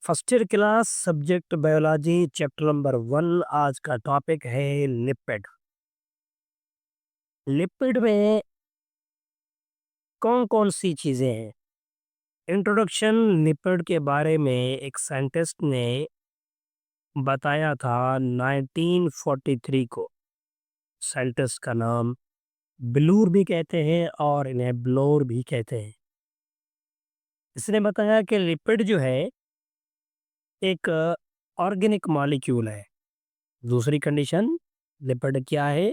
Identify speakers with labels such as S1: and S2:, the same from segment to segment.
S1: First year class subject biology chapter number 1। आज का topic है लिपिड। लिपिड में कौन कौन सी चीजें हैं? इंट्रोडक्शन लिपिड के बारे में एक साइंटिस्ट ने बताया था 1943 को। साइंटिस्ट का नाम ब्लूर भी कहते हैं और इन्हें ब्लोर भी कहते हैं। इसने बताया कि लिपिड जो है एक ऑर्गेनिक मॉलिक्यूल है। दूसरी कंडीशन, लिपिड क्या है?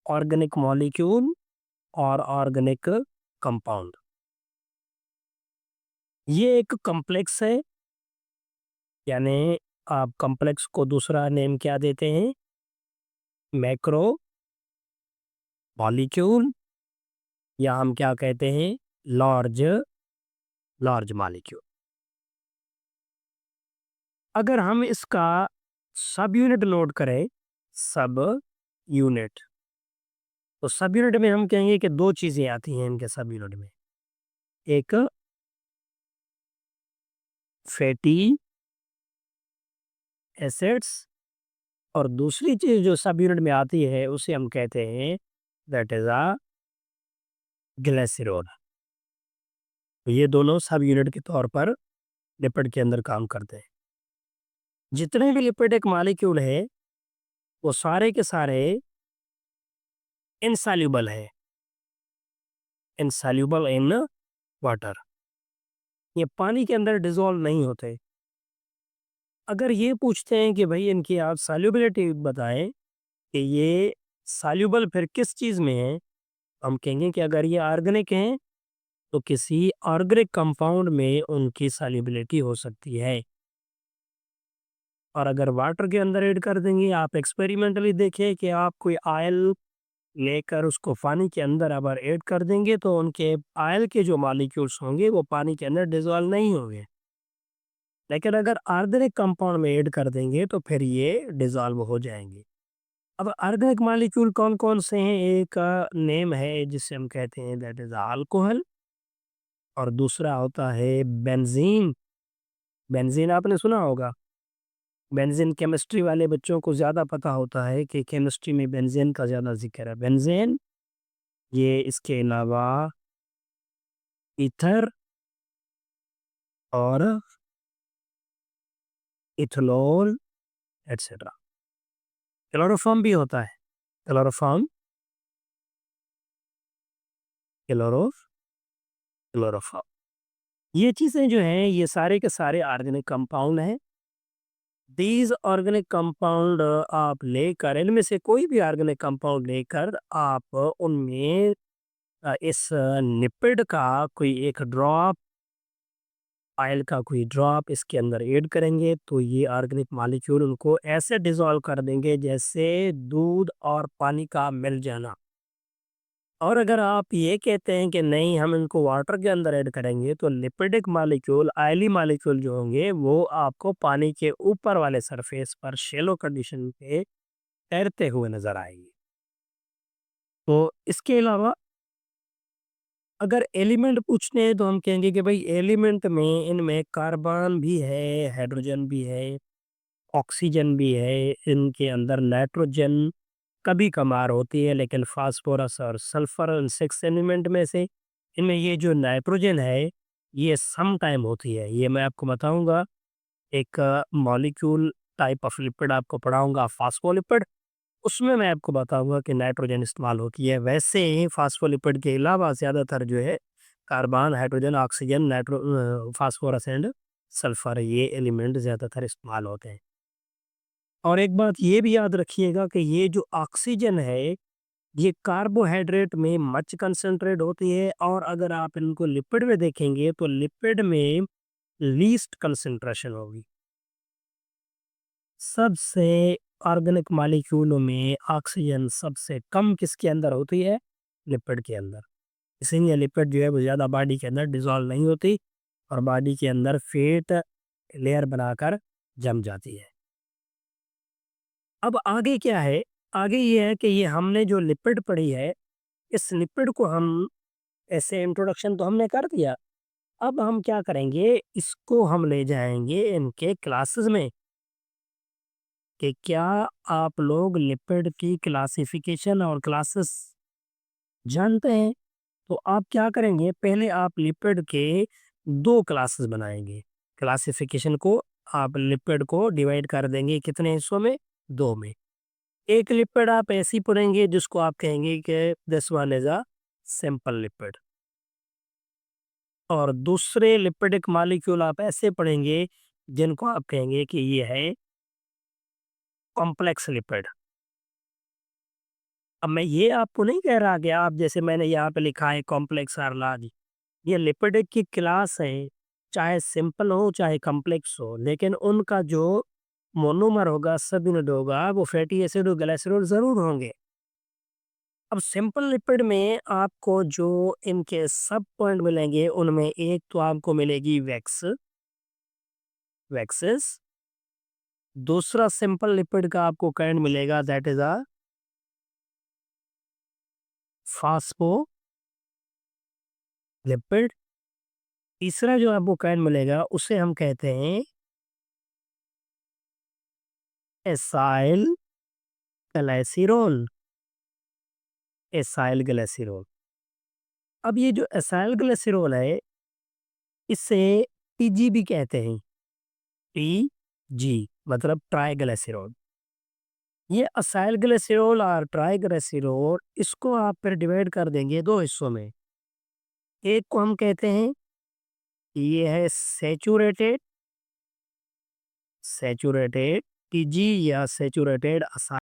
S1: ऑर्गेनिक मॉलिक्यूल और ऑर्गेनिक कंपाउंड। ये एक कॉम्प्लेक्स है, यानी आप कॉम्प्लेक्स को दूसरा नेम क्या देते हैं? मैक्रो मॉलिक्यूल, या हम क्या कहते हैं? Large large molecule. अगर हम इसका सब यूनिट नोट करें, सब यूनिट, तो सब यूनिट में हम कहेंगे कि दो चीजें आती हैं इनके सब यूनिट में। एक फैटी एसिड्स, और दूसरी चीज जो सब यूनिट में आती है उसे हम कहते हैं दैट इज अ ग्लिसरॉल। तो ये दोनों सब यूनिट के तौर पर लिपिड के अंदर काम करते हैं। जितने भी लिपिड एक मॉलिक्यूल है वो सारे के सारे इनसॉल्युबल है, इनसॉल्युबल इन वाटर। ये पानी के अंदर डिसॉल्व नहीं होते। अगर ये पूछते हैं कि भाई इनकी आप सॉल्युबिलिटी बताएं कि ये सॉल्युबल फिर किस चीज में है, हम कहेंगे कि अगर ये ऑर्गेनिक हैं तो किसी ऑर्गेनिक कंपाउंड में उनकी सॉल्युबिलिटी हो सकती है। और अगर वाटर के अंदर ऐड कर देंगे, आप एक्सपेरिमेंटली देखें कि आप कोई आयल लेकर उसको पानी के अंदर अगर ऐड कर देंगे तो उनके आयल के जो मॉलिक्यूल्स होंगे वो पानी के अंदर डिसॉल्व नहीं होंगे। लेकिन अगर ऑर्गेनिक कंपाउंड में ऐड कर देंगे तो फिर ये डिसॉल्व हो जाएंगे। अब ऑर्गेनिक मॉलिक्यूल कौन कौन से हैं? एक नेम है जिसे हम कहते हैं दैट इज अल्कोहल, और दूसरा होता है बेंजीन। बेंजीन आपने सुना होगा। बेंजीन केमिस्ट्री वाले बच्चों को ज़्यादा पता होता है कि केमिस्ट्री में बेंजीन का ज़्यादा जिक्र है। बेंजीन, ये इसके अलावा ईथर और इथेनॉल एटसेट्रा। क्लोरोफॉर्म भी होता है। क्लोरोफॉर्म, क्लोरो क्लोरोफॉर्म, ये चीज़ें जो हैं ये सारे के सारे ऑर्गेनिक कंपाउंड हैं। दीज ऑर्गेनिक कंपाउंड आप लेकर, इनमें से कोई भी ऑर्गेनिक कंपाउंड लेकर आप उनमें इस लिपिड का कोई एक ड्रॉप, ऑयल का कोई ड्रॉप इसके अंदर ऐड करेंगे तो ये ऑर्गेनिक मॉलिक्यूल उनको ऐसे डिसॉल्व कर देंगे जैसे दूध और पानी का मिल जाना। और अगर आप ये कहते हैं कि नहीं हम इनको वाटर के अंदर ऐड करेंगे तो लिपिडिक मॉलिक्यूल, ऑयली मॉलिक्यूल जो होंगे वो आपको पानी के ऊपर वाले सरफेस पर शैलो कंडीशन पे तैरते हुए नजर आएंगे। तो इसके अलावा अगर एलिमेंट पूछते हैं तो हम कहेंगे कि भाई एलिमेंट में इनमें कार्बन भी है, हाइड्रोजन भी है, ऑक्सीजन भी है, इनके अंदर नाइट्रोजन कभी कभार होती है, लेकिन फास्फोरस और सल्फर इन 6 एलिमेंट में से इनमें ये जो नाइट्रोजन है ये सम टाइम होती है। ये मैं आपको बताऊंगा, एक मॉलिक्यूल टाइप ऑफ लिपिड आपको पढ़ाऊंगा, फास्फोलिपिड, उसमें मैं आपको बताऊंगा कि नाइट्रोजन इस्तेमाल होती है। वैसे ही फास्फोलिपिड के अलावा ज़्यादातर जो है carbon, hydrogen, oxygen, phosphorus and sulphur, ये एलिमेंट ज़्यादातर इस्तेमाल होते हैं। और एक बात ये भी याद रखिएगा कि ये जो ऑक्सीजन है ये कार्बोहाइड्रेट में मच कंसंट्रेट होती है, और अगर आप इनको लिपिड में देखेंगे तो लिपिड में लीस्ट कंसंट्रेशन होगी। सबसे ऑर्गेनिक मॉलिक्यूलों में ऑक्सीजन सबसे कम किसके अंदर होती है? लिपिड के अंदर। इसीलिए लिपिड जो है वो ज़्यादा बॉडी के अंदर डिसॉल्व नहीं होती और बॉडी के अंदर फेट लेयर बनाकर जम जाती है। अब आगे क्या है? आगे ये है कि ये हमने जो लिपिड पढ़ी है, इस लिपिड को हम ऐसे इंट्रोडक्शन तो हमने कर दिया, अब हम क्या करेंगे, इसको हम ले जाएँगे इनके क्लासेस में कि क्या आप लोग लिपिड की क्लासिफिकेशन और क्लासेस जानते हैं? तो आप क्या करेंगे, पहले आप लिपिड के 2 क्लासेस बनाएँगे। क्लासिफिकेशन को आप लिपिड को डिवाइड कर देंगे कितने हिस्सों में? 2 में। एक लिपिड आप ऐसी पढ़ेंगे जिसको आप कहेंगे कि this one is a simple lipid, और दूसरे लिपिडिक मॉलिक्यूल आप ऐसे पढ़ेंगे जिनको आप कहेंगे कि ये है कॉम्प्लेक्स लिपिड। अब मैं ये आपको नहीं कह रहा कि आप जैसे मैंने यहाँ पे लिखा है कॉम्प्लेक्स आर लार्ज, ये लिपिड की क्लास है, चाहे सिंपल हो चाहे कॉम्प्लेक्स हो, लेकिन उनका जो मोनोमर होगा, सब यूनिट होगा, वो फैटी एसिड और ग्लिसरॉल जरूर होंगे। अब सिंपल लिपिड में आपको जो इनके सब पॉइंट मिलेंगे, उनमें एक तो आपको मिलेगी वैक्स, वैक्सेस। दूसरा सिंपल लिपिड का आपको काइंड मिलेगा, that is a phospho lipid. तीसरा जो आपको काइंड मिलेगा उसे हम कहते हैं एसाइल ग्लाइसिरोल, एसाइल ग्लाइसिरोल। अब ये जो एसाइल ग्लाइसिरोल है, इसे टीजी भी कहते हैं, टीजी मतलब ट्राइग्लिसरॉल। ये असाइल ग्लिसरॉल और ट्राइग्लिसरॉल, इसको आप फिर डिवाइड कर देंगे 2 हिस्सों में। एक को हम कहते हैं ये है सैचुरेटेड, सैचुरेटेड टीजी या सैचुरेटेड असाइल